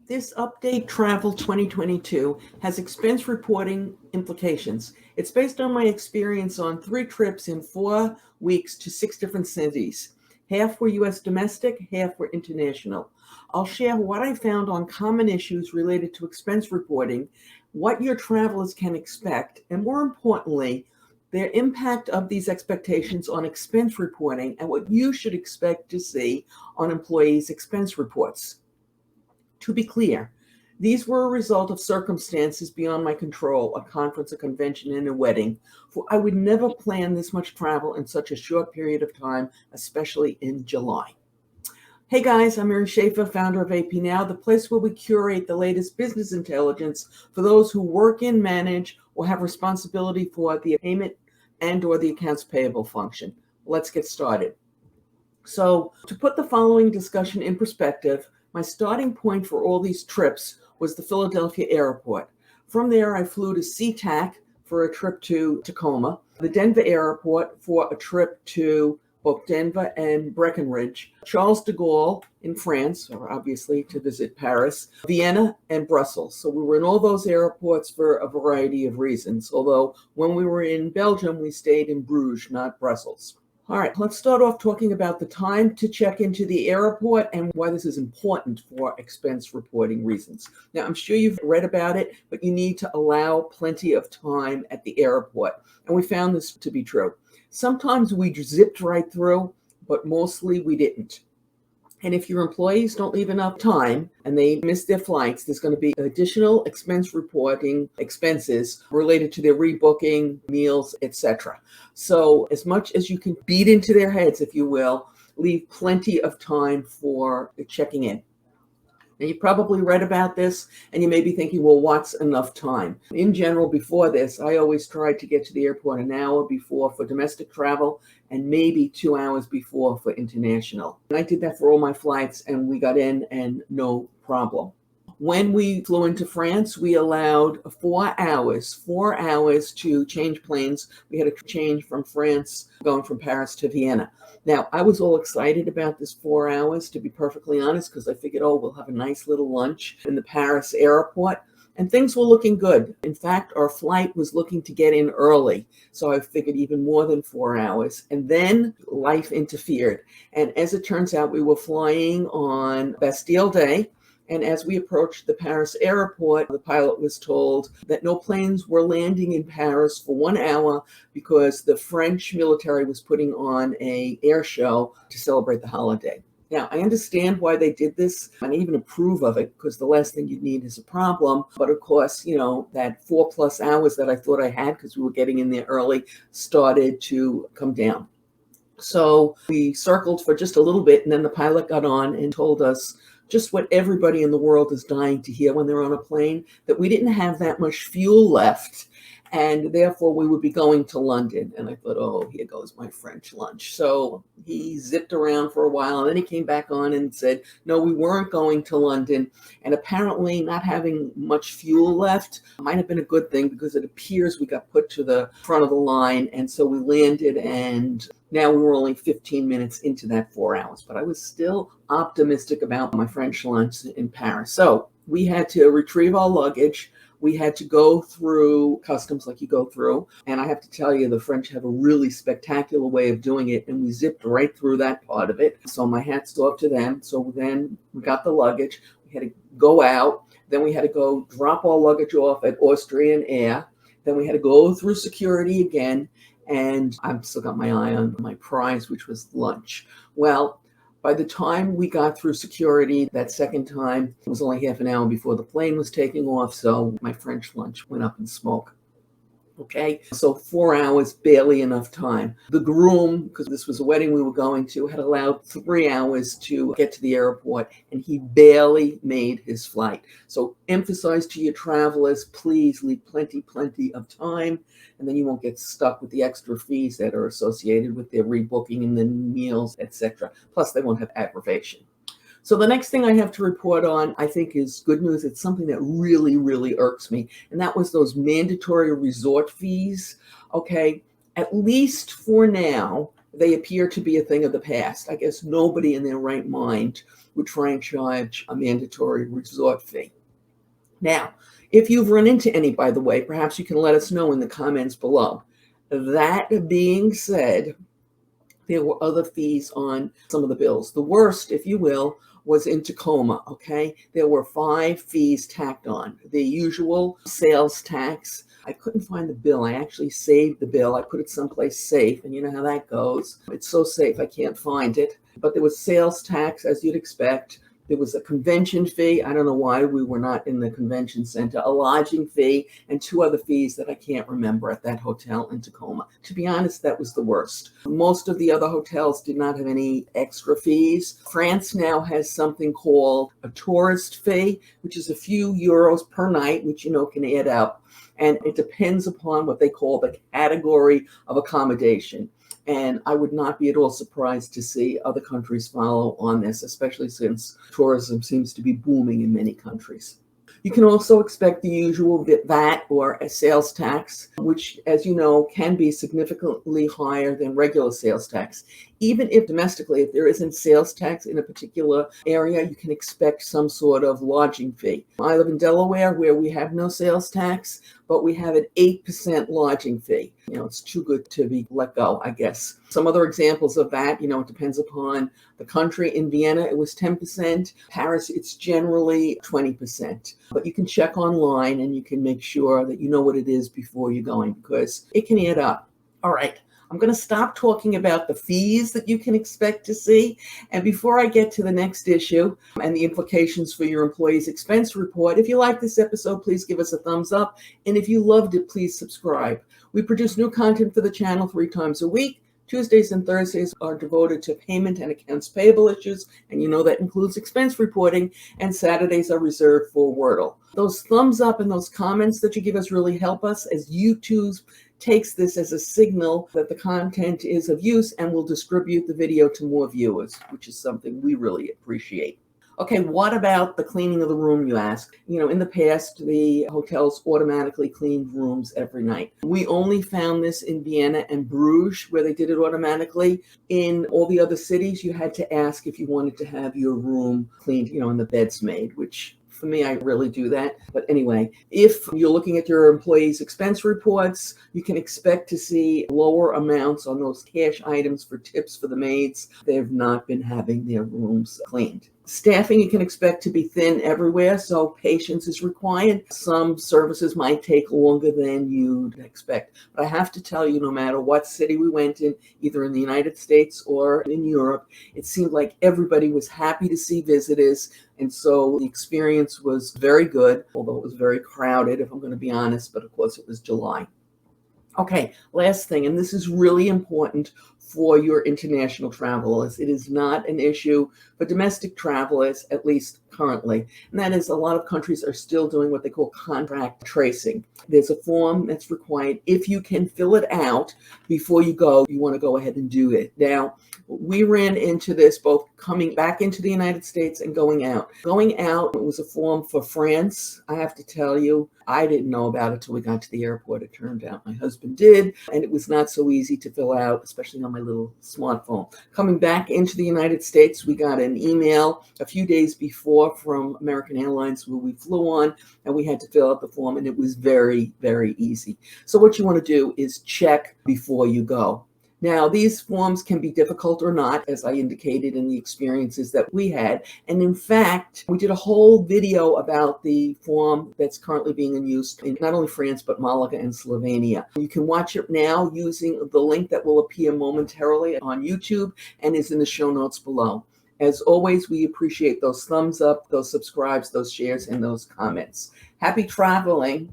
This update Travel 2022 has expense reporting implications. It's based on my experience on 3 trips in 4 weeks to 6 different cities. Half were US domestic, half were international. I'll share what I found on common issues related to expense reporting, what your travelers can expect, and more importantly, their impact of these expectations on expense reporting and what you should expect to see on employees' expense reports. To be clear, these were a result of circumstances beyond my control, a conference, a convention, and a wedding, for I would never plan this much travel in such a short period of time, especially in July. Hey guys, I'm Mary Schaefer, founder of AP Now, the place where we curate the latest business intelligence for those who work in, manage, or have responsibility for the payment and or the accounts payable function. Let's get started. So, to put the following discussion in perspective, my starting point for all these trips was the Philadelphia airport. From there, I flew to SeaTac for a trip to Tacoma, the Denver airport for a trip to both Denver and Breckenridge, Charles de Gaulle in France, or obviously to visit Paris, Vienna, and Brussels. So we were in all those airports for a variety of reasons, although when we were in Belgium, we stayed in Bruges, not Brussels. All right, let's start off talking about the time to check into the airport and why this is important for expense reporting reasons. Now, I'm sure you've read about it, but you need to allow plenty of time at the airport. And we found this to be true. Sometimes we zipped right through, but mostly we didn't. And if your employees don't leave enough time and they miss their flights, there's going to be additional expense reporting expenses related to their rebooking, meals, etc. So as much as you can beat into their heads, if you will, leave plenty of time for checking in. Now, you probably read about this and you may be thinking, well, what's enough time? In general, before this, I always tried to get to the airport an hour before for domestic travel and maybe 2 hours before for international. And I did that for all my flights and we got in and no problem. When we flew into France, we allowed 4 hours to change planes. We had to change from France, going from Paris to Vienna. Now, I was all excited about this 4 hours, to be perfectly honest, because I figured, we'll have a nice little lunch in the Paris airport. And things were looking good. In fact, our flight was looking to get in early. So I figured even more than 4 hours. And then life interfered. And as it turns out, we were flying on Bastille Day. And as we approached the Paris airport, the pilot was told that no planes were landing in Paris for 1 hour because the French military was putting on an air show to celebrate the holiday. Now, I understand why they did this, and I even approve of it, because the last thing you need is a problem. But of course, that 4+ hours that I thought I had, because we were getting in there early, started to come down. So we circled for just a little bit, and then the pilot got on and told us just what everybody in the world is dying to hear when they're on a plane, that we didn't have that much fuel left, and therefore we would be going to London. And I thought, here goes my French lunch. So he zipped around for a while, and then he came back on and said, no, we weren't going to London. And apparently not having much fuel left might have been a good thing, because it appears we got put to the front of the line. And so we landed, and now we were only 15 minutes into that 4 hours, but I was still optimistic about my French lunch in Paris. So we had to retrieve our luggage. We had to go through customs like you go through. And I have to tell you, the French have a really spectacular way of doing it. And we zipped right through that part of it. So my hat's off to them. So then we got the luggage. We had to go out. Then we had to go drop our luggage off at Austrian Air. Then we had to go through security again. And I've still got my eye on my prize, which was lunch. Well, by the time we got through security that second time, it was only half an hour before the plane was taking off, so my French lunch went up in smoke. Okay, so 4 hours, barely enough time. The groom, because this was a wedding we were going to, had allowed 3 hours to get to the airport, and he barely made his flight. So emphasize to your travelers, please leave plenty of time, and then you won't get stuck with the extra fees that are associated with their rebooking and the meals, etc. Plus, they won't have aggravation. So the next thing I have to report on, I think, is good news. It's something that really irks me, and that was those mandatory resort fees. Okay, at least for now, they appear to be a thing of the past. I guess nobody in their right mind would try and charge a mandatory resort fee. Now, if you've run into any, by the way, perhaps you can let us know in the comments below. That being said, there were other fees on some of the bills. The worst, if you will, was in Tacoma, okay? There were 5 fees tacked on. The usual sales tax. I couldn't find the bill. I actually saved the bill. I put it someplace safe, and you know how that goes. It's so safe I can't find it. But there was sales tax, as you'd expect. There was a convention fee. I don't know why we were not in the convention center. A lodging fee and 2 other fees that I can't remember at that hotel in Tacoma. To be honest, that was the worst. Most of the other hotels did not have any extra fees. France now has something called a tourist fee, which is a few euros per night, which can add up. And it depends upon what they call the category of accommodation. And I would not be at all surprised to see other countries follow on this, especially since tourism seems to be booming in many countries. You can also expect the usual VAT or a sales tax, which, as you know, can be significantly higher than regular sales tax. Even if domestically, if there isn't sales tax in a particular area, you can expect some sort of lodging fee. I live in Delaware where we have no sales tax, but we have an 8% lodging fee. It's too good to be let go, I guess. Some other examples of that, it depends upon the country. In Vienna, it was 10%. Paris, it's generally 20%. But you can check online and you can make sure that you know what it is before you're going, because it can add up. All right. I'm going to stop talking about the fees that you can expect to see. And before I get to the next issue and the implications for your employee's expense report, if you like this episode, please give us a thumbs up. And if you loved it, please subscribe. We produce new content for the channel 3 times a week. Tuesdays and Thursdays are devoted to payment and accounts payable issues, and that includes expense reporting, and Saturdays are reserved for Wordle. Those thumbs up and those comments that you give us really help us, as YouTube takes this as a signal that the content is of use and will distribute the video to more viewers, which is something we really appreciate. Okay, what about the cleaning of the room, you ask? In the past, the hotels automatically cleaned rooms every night. We only found this in Vienna and Bruges, where they did it automatically. In all the other cities, you had to ask if you wanted to have your room cleaned, and the beds made, which for me, I really do that. But anyway, if you're looking at your employees' expense reports, you can expect to see lower amounts on those cash items for tips for the maids. They have not been having their rooms cleaned. Staffing, you can expect to be thin everywhere, so patience is required. Some services might take longer than you'd expect. But I have to tell you, no matter what city we went in, either in the United States or in Europe, it seemed like everybody was happy to see visitors. And so the experience was very good, although it was very crowded, if I'm going to be honest, but of course it was July. Okay, last thing, and this is really important for your international travelers. It is not an issue for domestic travelers, at least currently. And that is, a lot of countries are still doing what they call contract tracing. There's a form that's required. If you can fill it out before you go, you want to go ahead and do it. Now, we ran into this both coming back into the United States and going out. Going out, it was a form for France. I have to tell you, I didn't know about it till we got to the airport. It turned out my husband did, and it was not so easy to fill out, especially on my little smartphone. Coming back into the United States, we got an email a few days before from American Airlines where we flew on, and we had to fill out the form, and it was very, very easy. So what you want to do is check before you go. Now, these forms can be difficult or not, as I indicated in the experiences that we had. And in fact, we did a whole video about the form that's currently being in use in not only France, but Malaga and Slovenia. You can watch it now using the link that will appear momentarily on YouTube and is in the show notes below. As always, we appreciate those thumbs up, those subscribes, those shares, and those comments. Happy traveling.